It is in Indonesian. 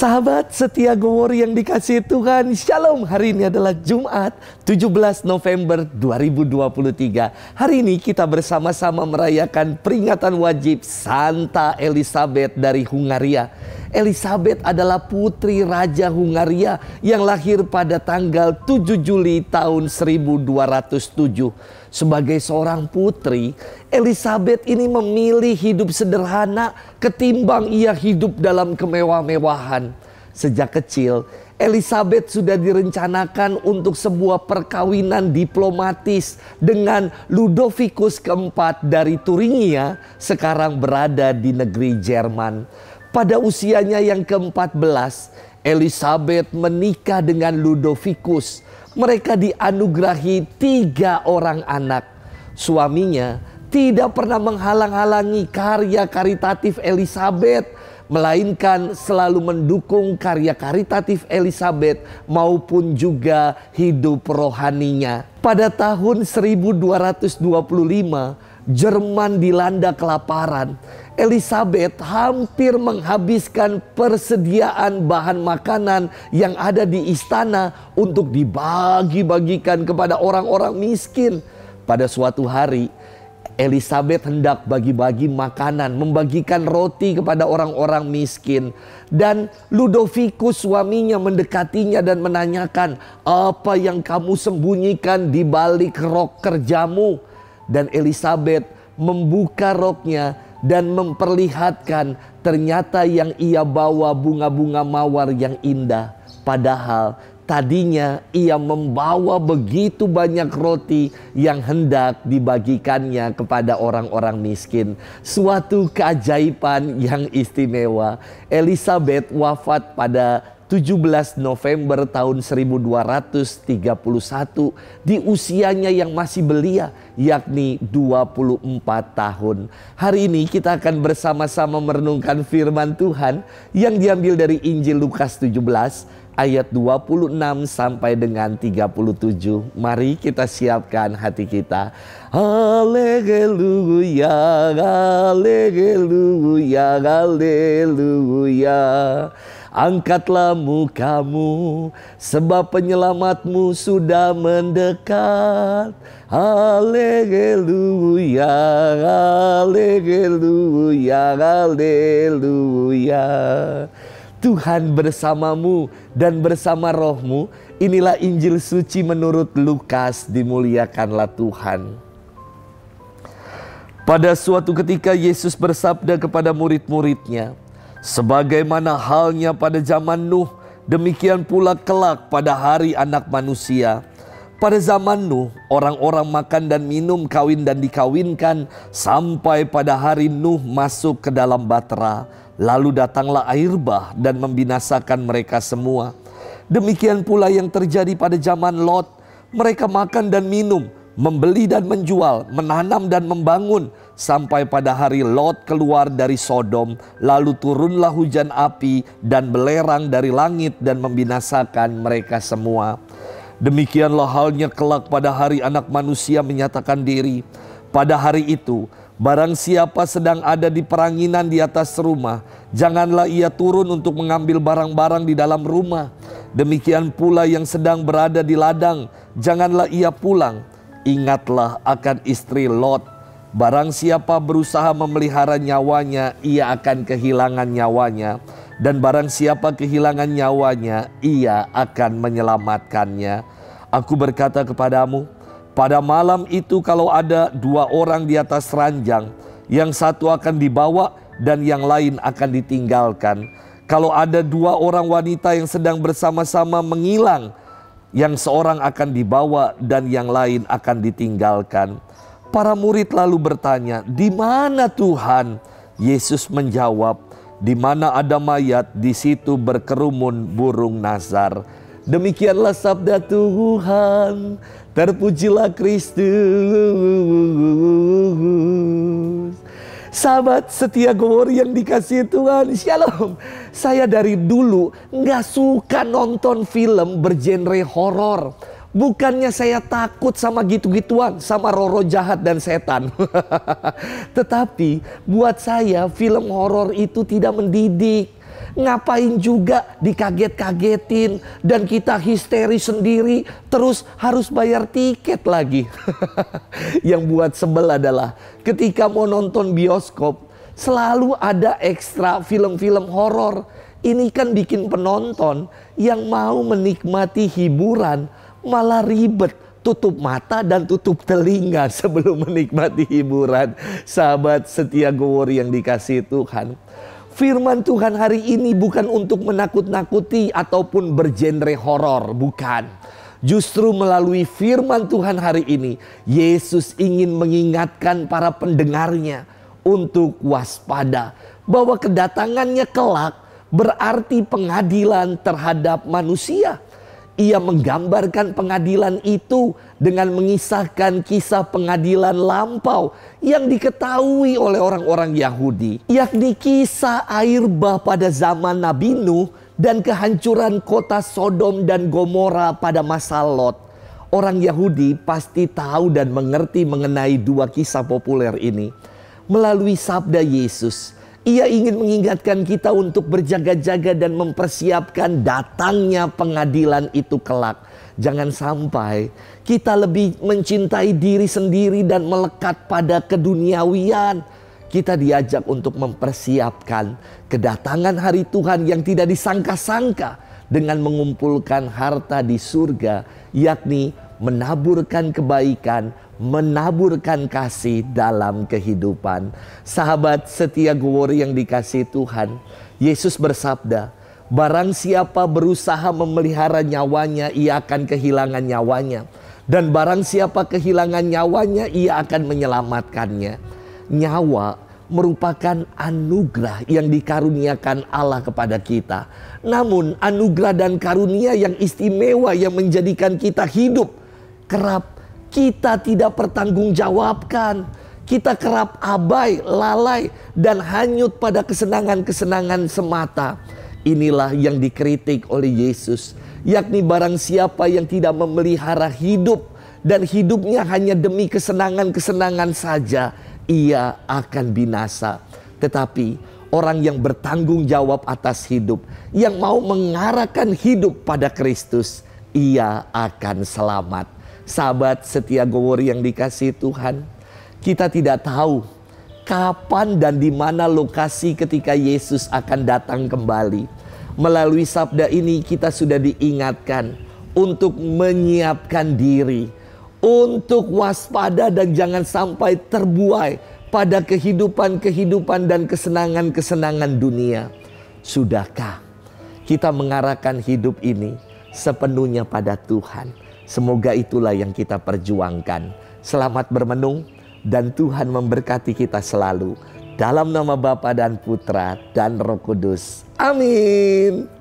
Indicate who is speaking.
Speaker 1: Sahabat setia Gowor yang dikasihi Tuhan, Shalom. Hari ini adalah Jumat 17 November 2023. Hari ini kita bersama-sama merayakan peringatan wajib Santa Elizabeth dari Hungaria. Elizabeth adalah putri Raja Hungaria yang lahir pada tanggal 7 Juli tahun 1207. Sebagai seorang putri, Elizabeth ini memilih hidup sederhana ketimbang ia hidup dalam kemewah-mewahan. Sejak kecil, Elizabeth sudah direncanakan untuk sebuah perkawinan diplomatis dengan Ludovicus keempat dari Turingia, sekarang berada di negeri Jerman. Pada usianya yang ke-14, Elizabeth menikah dengan Ludovicus. Mereka dianugerahi 3 orang anak. Suaminya tidak pernah menghalang-halangi karya karitatif Elizabeth, melainkan selalu mendukung karya karitatif Elizabeth maupun juga hidup rohaninya. Pada tahun 1225, Jerman dilanda kelaparan. Elizabeth hampir menghabiskan persediaan bahan makanan yang ada di istana untuk dibagi-bagikan kepada orang-orang miskin. Pada suatu hari, Elizabeth hendak bagi-bagi makanan, membagikan roti kepada orang-orang miskin. Dan Ludovicus suaminya mendekatinya dan menanyakan, "Apa yang kamu sembunyikan di balik rok kerjamu?" Dan Elizabeth membuka roknya dan memperlihatkan ternyata yang ia bawa bunga-bunga mawar yang indah. Padahal tadinya ia membawa begitu banyak roti yang hendak dibagikannya kepada orang-orang miskin. Suatu keajaiban yang istimewa. Elizabeth wafat pada 17 November tahun 1231 di usianya yang masih belia, yakni 24 tahun. Hari ini kita akan bersama-sama merenungkan firman Tuhan yang diambil dari Injil Lukas 17 ayat 26 sampai dengan 37. Mari kita siapkan hati kita. Haleluya, haleluya, haleluya. Angkatlah mukamu, sebab penyelamatmu sudah mendekat. Haleluya, haleluya, haleluya. Tuhan bersamamu dan bersama rohmu. Inilah Injil suci menurut Lukas. Dimuliakanlah Tuhan. Pada suatu ketika Yesus bersabda kepada murid-muridnya, "Sebagaimana halnya pada zaman Nuh, demikian pula kelak pada hari Anak Manusia. Pada zaman Nuh, orang-orang makan dan minum, kawin dan dikawinkan, sampai pada hari Nuh masuk ke dalam bahtera. Lalu datanglah air bah dan membinasakan mereka semua. Demikian pula yang terjadi pada zaman Lot. Mereka makan dan minum, membeli dan menjual, menanam dan membangun, sampai pada hari Lot keluar dari Sodom. Lalu turunlah hujan api dan belerang dari langit dan membinasakan mereka semua. Demikianlah halnya kelak pada hari Anak Manusia menyatakan diri. Pada hari itu, barang siapa sedang ada di peranginan di atas rumah, janganlah ia turun untuk mengambil barang-barang di dalam rumah. Demikian pula yang sedang berada di ladang, janganlah ia pulang. Ingatlah akan istri Lot. Barang siapa berusaha memelihara nyawanya, ia akan kehilangan nyawanya. Dan barang siapa kehilangan nyawanya, ia akan menyelamatkannya. Aku berkata kepadamu, pada malam itu kalau ada 2 orang di atas ranjang, yang satu akan dibawa dan yang lain akan ditinggalkan. Kalau ada 2 orang wanita yang sedang bersama-sama mengilang, yang seorang akan dibawa dan yang lain akan ditinggalkan." Para murid lalu bertanya, "Di mana Tuhan?" Yesus menjawab, "Di mana ada mayat, di situ berkerumun burung nazar." Demikianlah sabda Tuhan. Terpujilah Kristus. Sahabat setia Gowor yang dikasihi Tuhan, Shalom. Saya dari dulu nggak suka nonton film bergenre horor. Bukannya saya takut sama gitu-gituan, sama roh-roh jahat dan setan. Tetapi buat saya film horor itu tidak mendidik. Ngapain juga dikaget-kagetin dan kita histeri sendiri, terus harus bayar tiket lagi. Yang buat sebel adalah ketika mau nonton bioskop, selalu ada ekstra film-film horor. Ini kan bikin penonton yang mau menikmati hiburan malah ribet, tutup mata dan tutup telinga sebelum menikmati hiburan. Sahabat setia Gowori yang dikasihi Tuhan, firman Tuhan hari ini bukan untuk menakut-nakuti ataupun bergenre horor, bukan. Justru melalui firman Tuhan hari ini, Yesus ingin mengingatkan para pendengarnya untuk waspada bahwa kedatangannya kelak berarti pengadilan terhadap manusia. Ia menggambarkan pengadilan itu dengan mengisahkan kisah pengadilan lampau yang diketahui oleh orang-orang Yahudi, yakni kisah air bah pada zaman Nabi Nuh dan kehancuran kota Sodom dan Gomora pada masa Lot. Orang Yahudi pasti tahu dan mengerti mengenai dua kisah populer ini. Melalui sabda Yesus, Ia ingin mengingatkan kita untuk berjaga-jaga dan mempersiapkan datangnya pengadilan itu kelak. Jangan sampai kita lebih mencintai diri sendiri dan melekat pada keduniawian. Kita diajak untuk mempersiapkan kedatangan hari Tuhan yang tidak disangka-sangka dengan mengumpulkan harta di surga, yakni menaburkan kebaikan, menaburkan kasih dalam kehidupan. Sahabat setia Gowori yang dikasihi Tuhan, Yesus bersabda, barang siapa berusaha memelihara nyawanya, ia akan kehilangan nyawanya. Dan barang siapa kehilangan nyawanya, ia akan menyelamatkannya. Nyawa merupakan anugerah yang dikaruniakan Allah kepada kita. Namun anugerah dan karunia yang istimewa yang menjadikan kita hidup, kerap kita tidak pertanggungjawabkan. Kita kerap abai, lalai, dan hanyut pada kesenangan-kesenangan semata. Inilah yang dikritik oleh Yesus, yakni barang siapa yang tidak memelihara hidup dan hidupnya hanya demi kesenangan-kesenangan saja, ia akan binasa. Tetapi orang yang bertanggung jawab atas hidup, yang mau mengarahkan hidup pada Kristus, ia akan selamat. Sahabat setia Gowori yang dikasihi Tuhan, kita tidak tahu kapan dan di mana lokasi ketika Yesus akan datang kembali. Melalui sabda ini kita sudah diingatkan untuk menyiapkan diri, untuk waspada dan jangan sampai terbuai pada kehidupan-kehidupan dan kesenangan-kesenangan dunia. Sudahkah kita mengarahkan hidup ini sepenuhnya pada Tuhan? Semoga itulah yang kita perjuangkan. Selamat bermenung dan Tuhan memberkati kita selalu. Dalam nama Bapa dan Putra dan Roh Kudus. Amin.